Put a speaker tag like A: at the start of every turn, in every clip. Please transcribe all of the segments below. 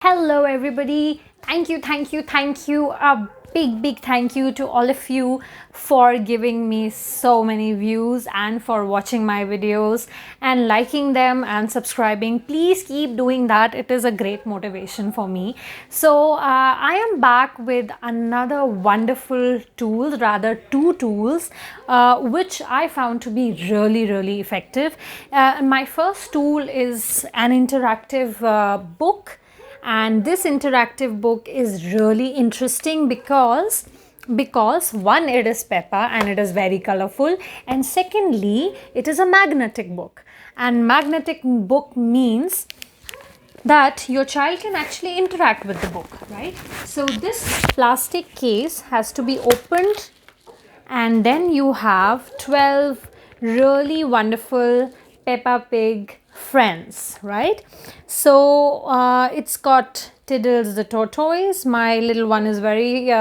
A: Hello, everybody. Thank you. A big thank you to all of you for giving me so many views and for watching my videos and liking them and subscribing. Please keep doing that. It is a great motivation for me. So, I am back with another wonderful tool, rather, two tools, which I found to be really effective. My first tool is an interactive book, and this interactive book is really interesting because one, it is Peppa and it is very colorful, and secondly, it is a magnetic book. And magnetic book means that your child can actually interact with the book, right? So this plastic case has to be opened, and then you have 12 really wonderful Peppa Pig friends, right? So it's got Tiddles the tortoise. My little one is very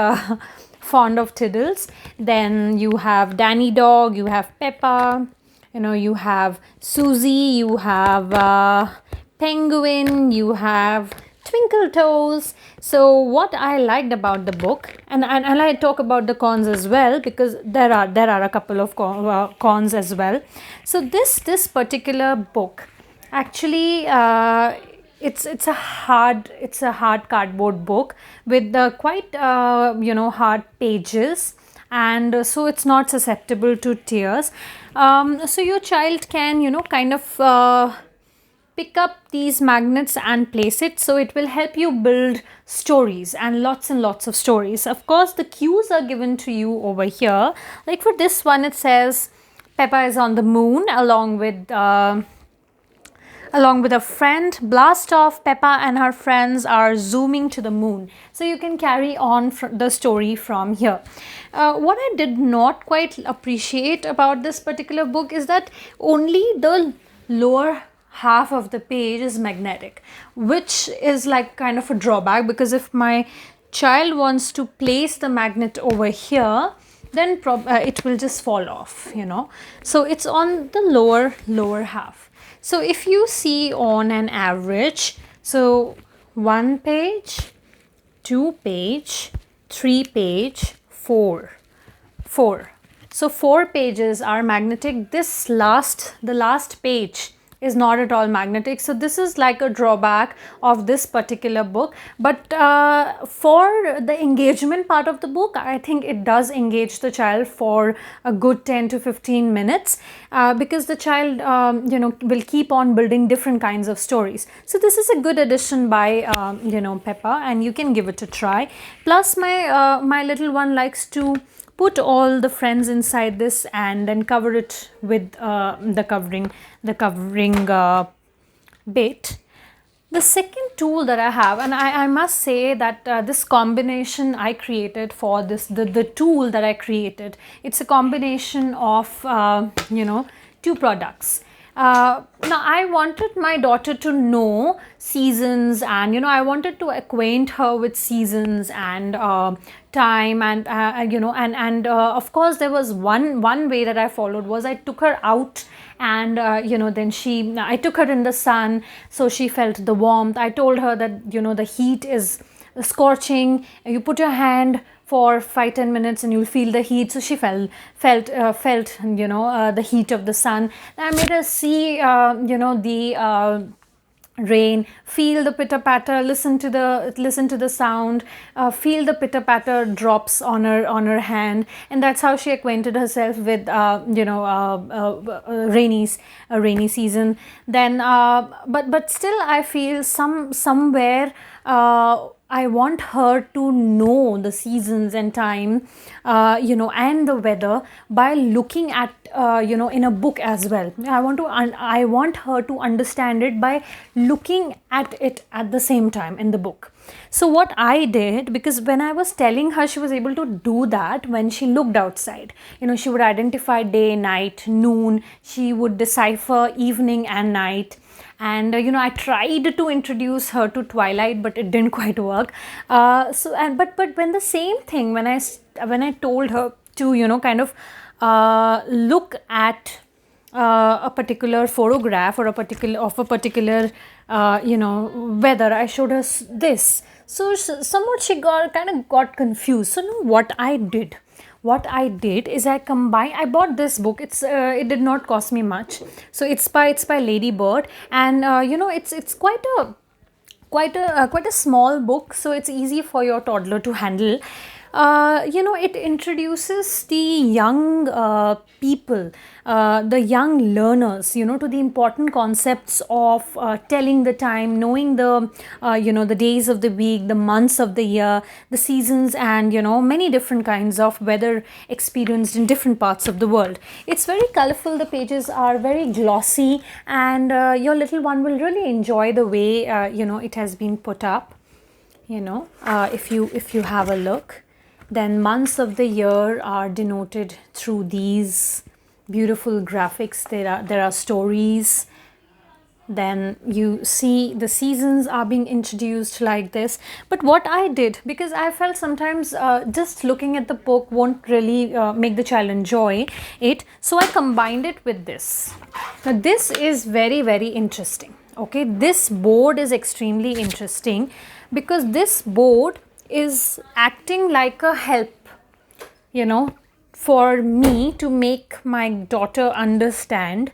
A: fond of Tiddles. Then you have Danny Dog, you have Peppa, you have Susie, you have Penguin, you have Twinkle Toes. So what I liked about the book, and I talk about the cons as well, because there are a couple of cons as well. So this particular book, actually, it's a hard cardboard book with the quite hard pages, and so it's not susceptible to tears. So your child can kind of pick up these magnets and place it, so it will help you build stories and lots of stories. Of course, the cues are given to you over here. Like for this one, it says Peppa is on the moon along with a friend. Blast off, Peppa and her friends are zooming to the moon. So you can carry on the story from here. What I did not quite appreciate about this particular book is that only the lower half of the page is magnetic, which is like kind of a drawback, because if my child wants to place the magnet over here, then it will just fall off, so it's on the lower half. So if you see on an average, so 1 page, 2 page, 3 page, 4. So 4 pages are magnetic. The last page is not at all magnetic, so this is like a drawback of this particular book. But for the engagement part of the book, I think it does engage the child for a good 10 to 15 minutes, because the child will keep on building different kinds of stories. So this is a good addition by Peppa, and you can give it a try. Plus my little one likes to put all the friends inside this and then cover it with the covering bit. The second tool that I have, and I must say that this combination I created for this, the tool that I created, it's a combination of two products. Now I wanted my daughter to know seasons, and I wanted to acquaint her with seasons and time, and of course there was one way that I followed was I took her out, and then I took her in the sun, so she felt the warmth. I told her that the heat is scorching. You put your hand for 5-10 minutes and you'll feel the heat. So she felt the heat of the sun. I made her see the rain, feel the pitter patter, listen to the sound, feel the pitter patter drops on her hand, and that's how she acquainted herself with rainy season. Then but still I feel somewhere I want her to know the seasons and time, and the weather by looking at, in a book as well. I want her to understand it by looking at it at the same time in the book. So what I did, because when I was telling her, she was able to do that when she looked outside. She would identify day, night, noon. She would decipher evening and night. And I tried to introduce her to twilight, but it didn't quite work. But when the same thing, when I told her to kind of look at a particular photograph or a particular weather. I showed her this. So somewhat she got confused. So no, what I did is I bought this book. It did not cost me much. So it's by Lady Bird, and it's quite a small book, so it's easy for your toddler to handle. It introduces the young people, the young learners, to the important concepts of telling the time, knowing the days of the week, the months of the year, the seasons, and many different kinds of weather experienced in different parts of the world. It's very colorful. The pages are very glossy, and your little one will really enjoy the way it has been put up. If you have a look, then months of the year are denoted through these beautiful graphics. There are stories. Then you see the seasons are being introduced like this. But what I did, because I felt sometimes just looking at the book won't really make the child enjoy it, so I combined it with this. Now this is very, very interesting. Okay, this board is extremely interesting because this board is acting like a help, for me to make my daughter understand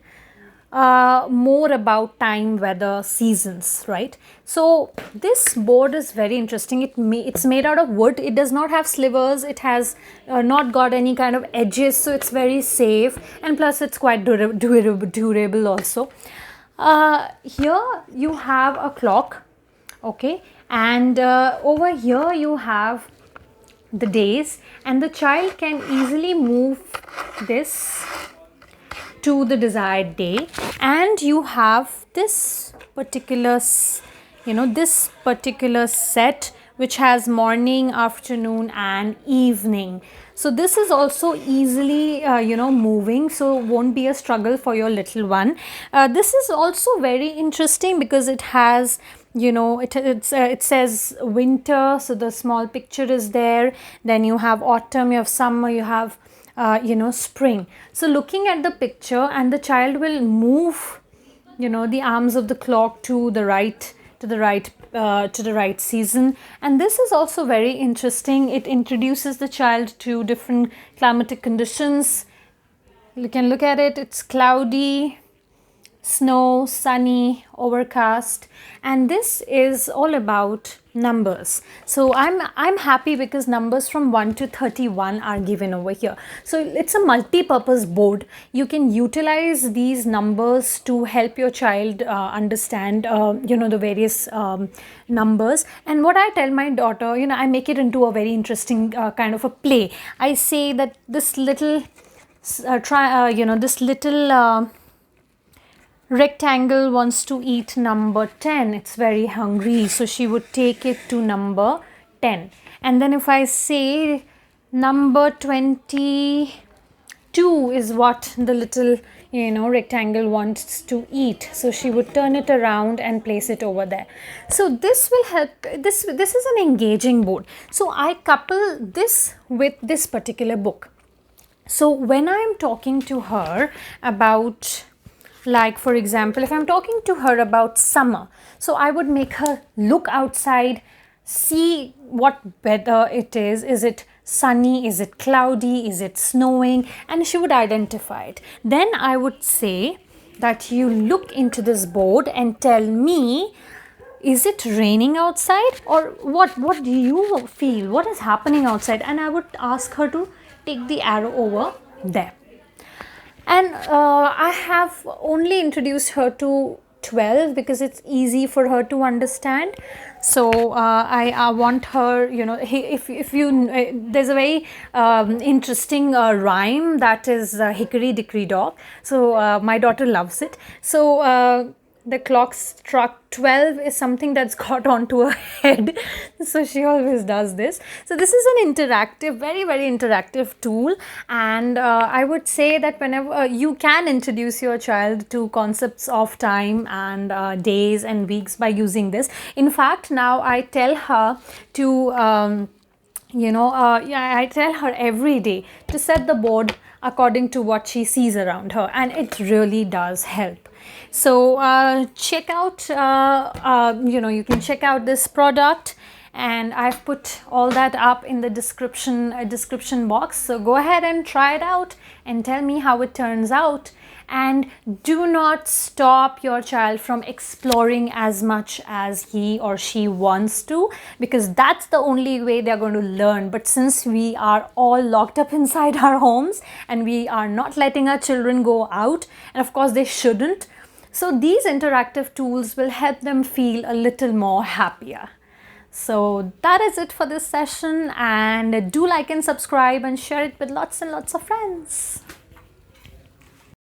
A: more about time, weather, seasons, right? So this board is very interesting. It's made out of wood. It does not have slivers. It has not got any kind of edges, so it's very safe, and plus it's quite durable also. Here you have a clock, okay, and over here you have the days, and the child can easily move this to the desired day, and you have this particular set which has morning, afternoon, and evening. So this is also easily moving, so won't be a struggle for your little one. This is also very interesting because it has it says winter, so the small picture is there. Then you have autumn, you have summer, you have spring. So looking at the picture, and the child will move the arms of the clock to the right season. And this is also very interesting. It introduces the child to different climatic conditions. You can look at it. It's cloudy, snow, sunny, overcast, and this is all about numbers. So I'm happy because numbers from 1 to 31 are given over here. So it's a multi-purpose board. You can utilize these numbers to help your child understand the various numbers. And what I tell my daughter, I make it into a very interesting kind of a play. I say that this little rectangle wants to eat number 10. It's very hungry, so she would take it to number 10. And then if I say number 22 is what the little rectangle wants to eat, so she would turn it around and place it over there. So this will help. This is an engaging board. So I couple this with this particular book. So when I'm talking to her about, like for example, if I'm talking to her about summer, so I would make her look outside, see what weather it is. Is it sunny? Is it cloudy? Is it snowing? And she would identify it. Then I would say that you look into this board and tell me, is it raining outside, or what do you feel? What is happening outside? And I would ask her to take the arrow over there. And I have only introduced her to 12 because it's easy for her to understand. So I want her, if you there's a very interesting rhyme that is Hickory Dickory Dock. So my daughter loves it. So the clock struck 12 is something that's got onto her head, so she always does this. So this is an interactive, very, very interactive tool, and I would say that whenever you can introduce your child to concepts of time and days and weeks by using this. In fact, now I tell her to Yeah, I tell her every day to set the board according to what she sees around her, and it really does help. So check out, you can check out this product, and I've put all that up in the description box. So go ahead and try it out and tell me how it turns out. And do not stop your child from exploring as much as he or she wants to, because that's the only way they're going to learn. But since we are all locked up inside our homes and we are not letting our children go out, and of course they shouldn't, so these interactive tools will help them feel a little more happier. So that is it for this session, and do like and subscribe and share it with lots and lots of friends.